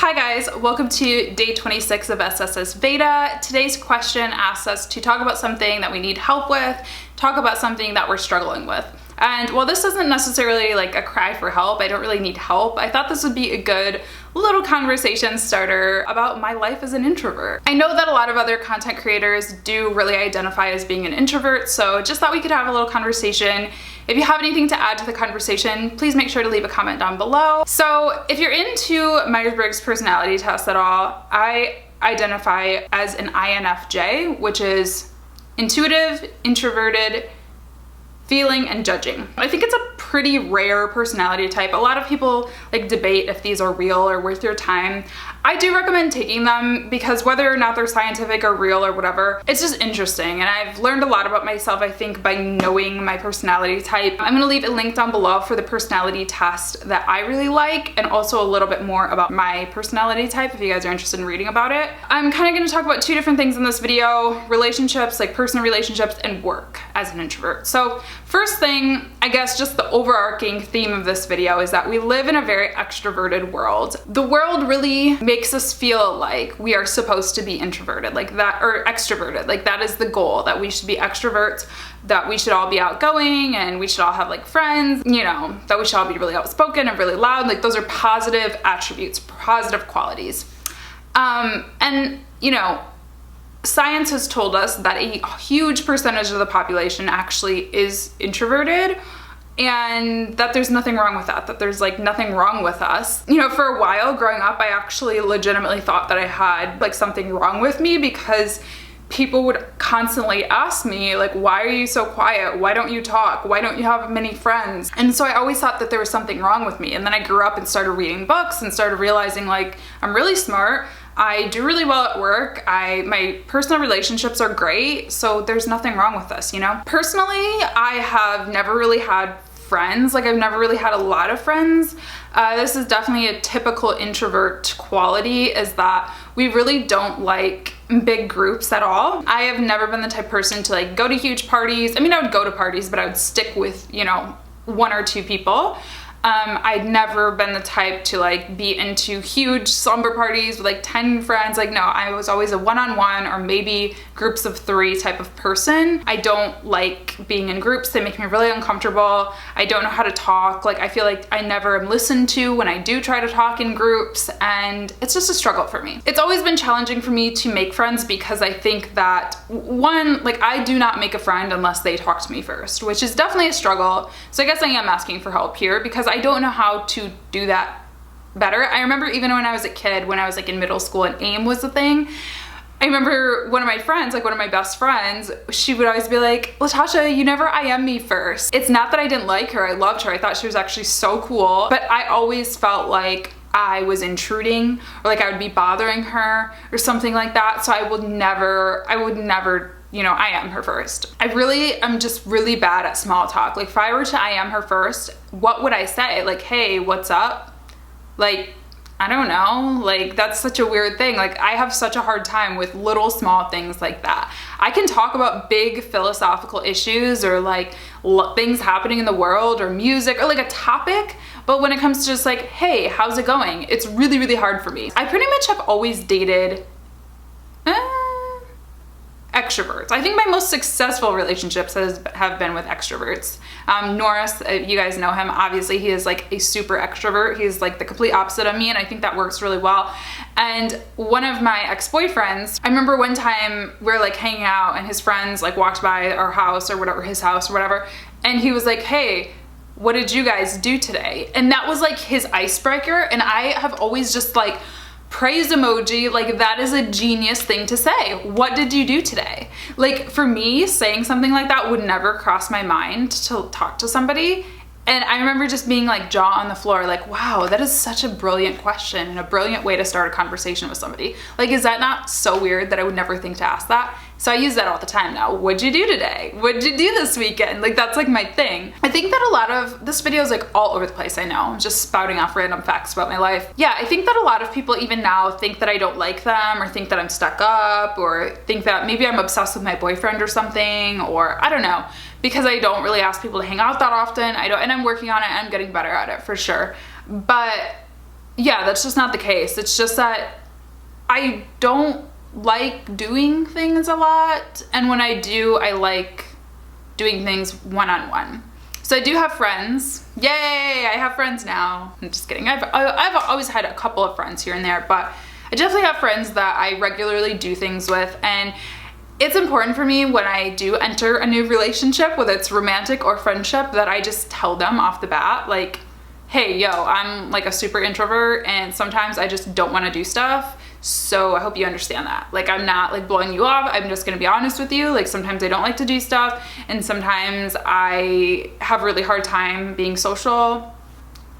Hi guys, welcome to day 26 of SSSVEDA. Today's question asks us to talk about something that we need help with, talk about something that we're struggling with. And while this isn't necessarily like a cry for help, I don't really need help, I thought this would be a good little conversation starter about my life as an introvert. I know that a lot of other content creators do really identify as being an introvert, so just thought we could have a little conversation. If you have anything to add to the conversation, please make sure to leave a comment down below. So if you're into Myers-Briggs personality tests at all, I identify as an INFJ, which is intuitive, introverted, feeling, and judging. I think it's a pretty rare personality type. A lot of people like debate if these are real or worth your time. I do recommend taking them because whether or not they're scientific or real or whatever, it's just interesting. And I've learned a lot about myself, I think, by knowing my personality type. I'm gonna leave a link down below for the personality test that I really like, and also a little bit more about my personality type if you guys are interested in reading about it. I'm kind of gonna talk about two different things in this video: relationships, like personal relationships, and work as an introvert. So first thing, I guess just the overarching theme of this video is that we live in a very extroverted world. The world really makes us feel like we are supposed to be introverted, like that, or extroverted, like that is the goal, that we should be extroverts, that we should all be outgoing and we should all have like friends, you know, that we should all be really outspoken and really loud. Like those are positive attributes, positive qualities. And you know, science has told us that a huge percentage of the population actually is introverted, and that there's nothing wrong with that there's like nothing wrong with us. You know, for a while growing up, I actually legitimately thought that I had like something wrong with me because people would constantly ask me like, why are you so quiet? Why don't you talk? Why don't you have many friends? And so I always thought that there was something wrong with me. And then I grew up and started reading books and started realizing like, I'm really smart. I do really well at work. My personal relationships are great. So there's nothing wrong with this, you know? Personally, I have never really had friends. Like I've never really had a lot of friends. This is definitely a typical introvert quality, is that we really don't like big groups at all. I have never been the type of person to like go to huge parties. I mean, I would go to parties, but I would stick with, you know, one or two people. I'd never been the type to like be into huge slumber parties with like 10 friends. Like no, I was always a one-on-one or maybe groups of 3 type of person. I don't like being in groups. They make me really uncomfortable. I don't know how to talk. Like I feel like I never am listened to when I do try to talk in groups, and it's just a struggle for me. It's always been challenging for me to make friends because I think that one, like I do not make a friend unless they talk to me first, which is definitely a struggle. So I guess I am asking for help here because I don't know how to do that better. I remember even when I was a kid, when I was like in middle school and AIM was the thing, I remember one of my friends, like one of my best friends, she would always be like, Latasha, you never IM me first. It's not that I didn't like her, I loved her, I thought she was actually so cool, but I always felt like I was intruding or like I would be bothering her or something like that. So I would never, you know, IM her first. I'm just really bad at small talk. Like if I were to IM her first, what would I say? Like, hey, what's up? Like, I don't know, like that's such a weird thing. Like I have such a hard time with little small things like that. I can talk about big philosophical issues or like things happening in the world or music or like a topic, but when it comes to just like, hey, how's it going? It's really, really hard for me. I pretty much have always dated extroverts. I think my most successful relationships have been with extroverts. Norris, you guys know him, obviously he is like a super extrovert. He's like the complete opposite of me, and I think that works really well. And one of my ex-boyfriends, I remember one time we were like hanging out and his friends like walked by our house or whatever, his house or whatever, and he was like, hey, what did you guys do today? And that was like his icebreaker, and I have always just like praise emoji, like that is a genius thing to say. What did you do today? Like for me, saying something like that would never cross my mind to talk to somebody. And I remember just being like jaw on the floor, like, wow, that is such a brilliant question and a brilliant way to start a conversation with somebody. Like, is that not so weird that I would never think to ask that? So I use that all the time now. What'd you do today? What'd you do this weekend? Like, that's like my thing. I think that a lot of, this video is like all over the place, I know. I'm just spouting off random facts about my life. Yeah, I think that a lot of people even now think that I don't like them or think that I'm stuck up or think that maybe I'm obsessed with my boyfriend or something, or I don't know. Because I don't really ask people to hang out that often. And I'm working on it, I'm getting better at it for sure. But yeah, that's just not the case. It's just that I don't like doing things a lot, and when I do, I like doing things one-on-one. So I do have friends. Yay, I have friends now. I'm just kidding. I've always had a couple of friends here and there, but I definitely have friends that I regularly do things with, and it's important for me when I do enter a new relationship, whether it's romantic or friendship, that I just tell them off the bat, like, hey, yo, I'm like a super introvert and sometimes I just don't want to do stuff. So I hope you understand that. Like, I'm not like blowing you off. I'm just gonna be honest with you. Like, sometimes I don't like to do stuff, and sometimes I have a really hard time being social.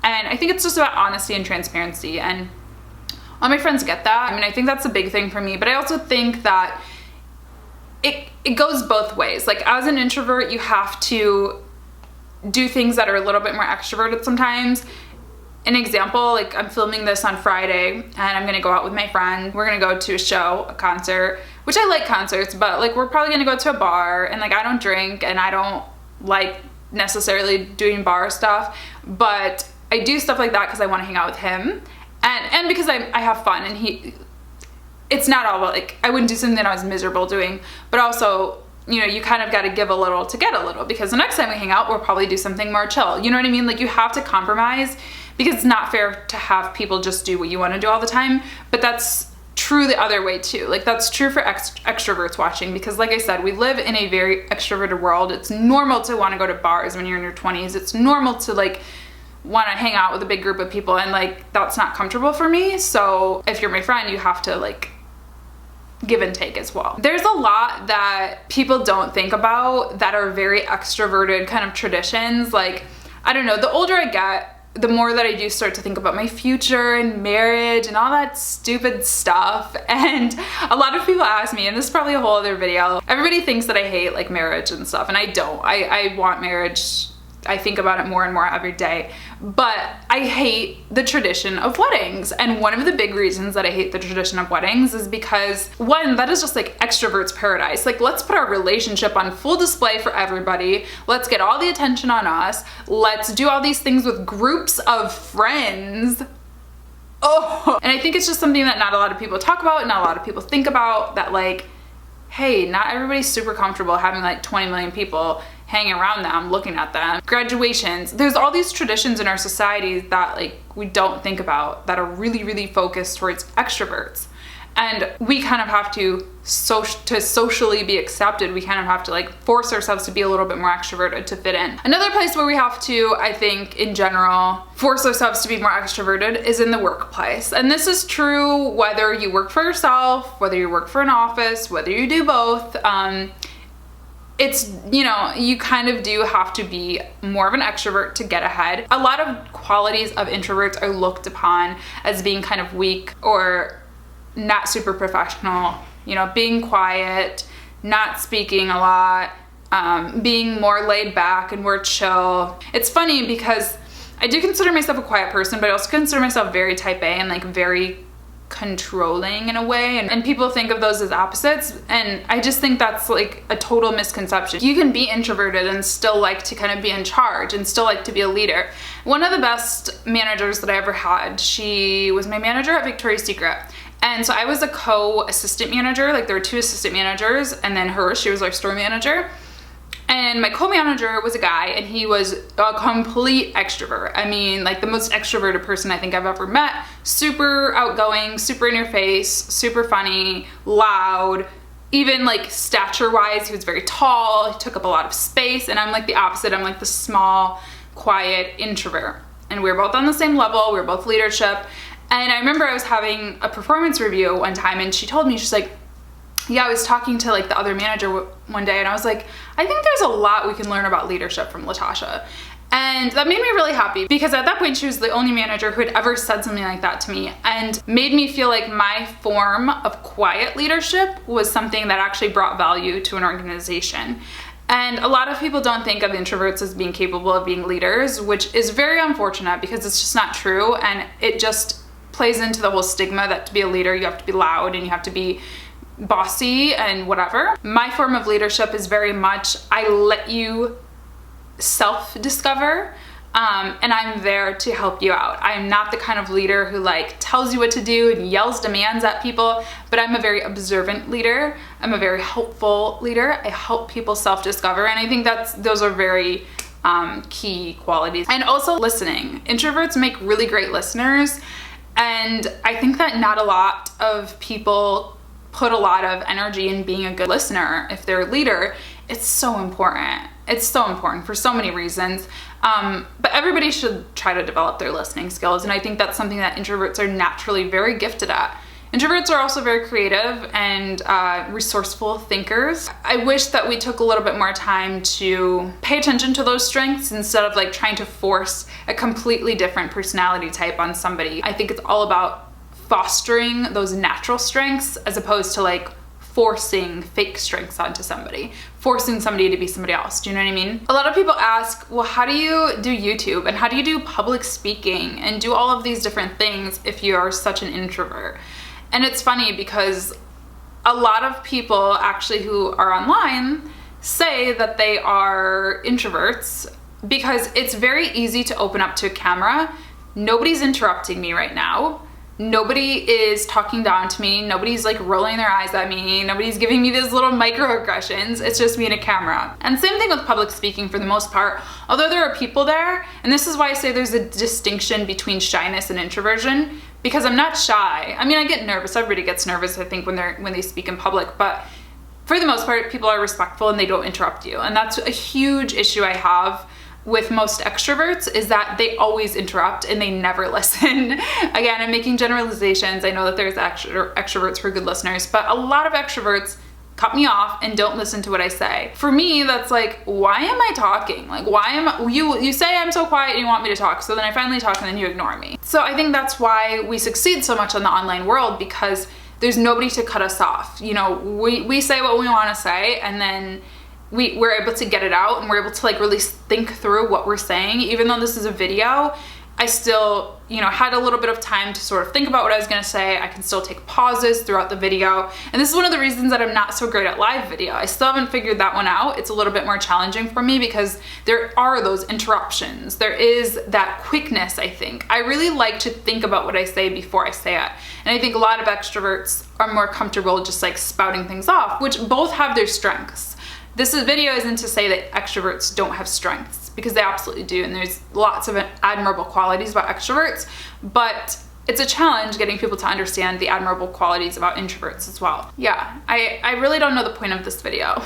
And I think it's just about honesty and transparency, and all my friends get that. I mean, I think that's a big thing for me, but I also think that it goes both ways. Like, as an introvert, you have to do things that are a little bit more extroverted sometimes. An example, like, I'm filming this on Friday and I'm gonna go out with my friend. We're gonna go to a show, a concert, which I like concerts, but like, we're probably gonna go to a bar, and like, I don't drink and I don't like necessarily doing bar stuff, but I do stuff like that because I want to hang out with him, and because I have fun, and it's not all about, like, I wouldn't do something that I was miserable doing, but also, you know, you kind of got to give a little to get a little, because the next time we hang out, we'll probably do something more chill. You know what I mean? Like, you have to compromise, because it's not fair to have people just do what you want to do all the time. But that's true the other way too. Like, that's true for extroverts watching, because like I said, we live in a very extroverted world. It's normal to want to go to bars when you're in your 20s. It's normal to like want to hang out with a big group of people, and like, that's not comfortable for me. So if you're my friend, you have to like give and take as well. There's a lot that people don't think about that are very extroverted kind of traditions. Like, I don't know, the older I get, the more that I do start to think about my future and marriage and all that stupid stuff. And a lot of people ask me, and this is probably a whole other video, everybody thinks that I hate like marriage and stuff, and I don't. I want marriage. I think about it more and more every day, but I hate the tradition of weddings. And one of the big reasons that I hate the tradition of weddings is because, one, that is just like extroverts' paradise. Like, let's put our relationship on full display for everybody. Let's get all the attention on us. Let's do all these things with groups of friends. Oh, and I think it's just something that not a lot of people talk about, not a lot of people think about, that like, hey, not everybody's super comfortable having like 20 million people hanging around them, looking at them. Graduations, there's all these traditions in our society that like we don't think about, that are really, really focused towards extroverts. And we kind of have to socially be accepted, we kind of have to like force ourselves to be a little bit more extroverted to fit in. Another place where we have to, I think in general, force ourselves to be more extroverted is in the workplace. And this is true whether you work for yourself, whether you work for an office, whether you do both. It's, you know, you kind of do have to be more of an extrovert to get ahead. A lot of qualities of introverts are looked upon as being kind of weak or not super professional. You know, being quiet, not speaking a lot, being more laid back and more chill. It's funny because I do consider myself a quiet person, but I also consider myself very type A and like very controlling in a way, and people think of those as opposites, and I just think that's like a total misconception. You can be introverted and still like to kind of be in charge and still like to be a leader. One of the best managers that I ever had, she was my manager at Victoria's Secret, and so I was a co-assistant manager. Like, there were 2 assistant managers, and then she was our store manager. And my co-manager was a guy, and he was a complete extrovert. I mean, like the most extroverted person I think I've ever met. Super outgoing, super in your face, super funny, loud. Even like stature-wise, he was very tall, he took up a lot of space, and I'm like the opposite. I'm like the small, quiet introvert. And we were both on the same level, we were both leadership. And I remember I was having a performance review one time, and she told me, she's like, yeah, I was talking to like the other manager one day, and I was like, I think there's a lot we can learn about leadership from Latasha. And that made me really happy, because at that point she was the only manager who had ever said something like that to me, and made me feel like my form of quiet leadership was something that actually brought value to an organization. And a lot of people don't think of introverts as being capable of being leaders, which is very unfortunate, because it's just not true, and it just plays into the whole stigma that to be a leader you have to be loud and you have to be bossy and whatever. My form of leadership is very much, I let you self-discover. and I'm there to help you out. I'm not the kind of leader who like tells you what to do and yells demands at people, but I'm a very observant leader. I'm a very helpful leader. I help people self-discover, and I think those are very key qualities. And also listening. Introverts make really great listeners, and I think that not a lot of people put a lot of energy in being a good listener. If they're a leader, it's so important. It's so important for so many reasons. But everybody should try to develop their listening skills, and I think that's something that introverts are naturally very gifted at. Introverts are also very creative and resourceful thinkers. I wish that we took a little bit more time to pay attention to those strengths instead of like trying to force a completely different personality type on somebody. I think it's all about fostering those natural strengths as opposed to like forcing fake strengths onto somebody, forcing somebody to be somebody else. Do you know what I mean? A lot of people ask, well, how do you do YouTube and how do you do public speaking and do all of these different things if you are such an introvert? And it's funny because a lot of people actually who are online say that they are introverts because it's very easy to open up to a camera. Nobody's interrupting me right now. Nobody is talking down to me. Nobody's like rolling their eyes at me. Nobody's giving me these little microaggressions. It's just me and a camera. And same thing with public speaking for the most part. Although there are people there, and this is why I say there's a distinction between shyness and introversion, because I'm not shy. I mean, I get nervous. Everybody gets nervous, I think, when they speak in public, but for the most part, people are respectful and they don't interrupt you. And that's a huge issue I have with most extroverts, is that they always interrupt and they never listen. Again, I'm making generalizations. I know that there's extroverts who are good listeners, but a lot of extroverts cut me off and don't listen to what I say. For me, that's like, why am I talking? Like, why am you say I'm so quiet and you want me to talk, so then I finally talk and then you ignore me. So I think that's why we succeed so much in the online world, because there's nobody to cut us off. You know, we say what we want to say, and then we're able to get it out, and we're able to like really think through what we're saying. Even though this is a video, I still, you know, had a little bit of time to sort of think about what I was gonna say. I can still take pauses throughout the video. And this is one of the reasons that I'm not so great at live video. I still haven't figured that one out. It's a little bit more challenging for me because there are those interruptions. There is that quickness, I think. I really like to think about what I say before I say it. And I think a lot of extroverts are more comfortable just like spouting things off, which both have their strengths. This video isn't to say that extroverts don't have strengths, because they absolutely do, and there's lots of admirable qualities about extroverts, but it's a challenge getting people to understand the admirable qualities about introverts as well. Yeah, I really don't know the point of this video.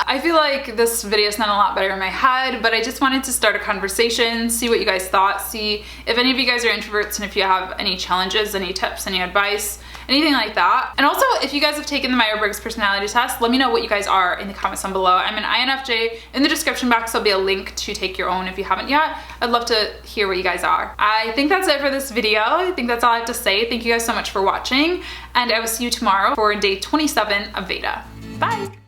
I feel like this video sounded a lot better in my head, but I just wanted to start a conversation, see what you guys thought, see if any of you guys are introverts and if you have any challenges, any tips, any advice, anything like that. And also, if you guys have taken the Myers-Briggs personality test, let me know what you guys are in the comments down below. I'm an INFJ. In the description box, there'll be a link to take your own if you haven't yet. I'd love to hear what you guys are. I think that's it for this video. I think that's all I have to say. Thank you guys so much for watching, and I will see you tomorrow for day 27 of VEDA. Bye!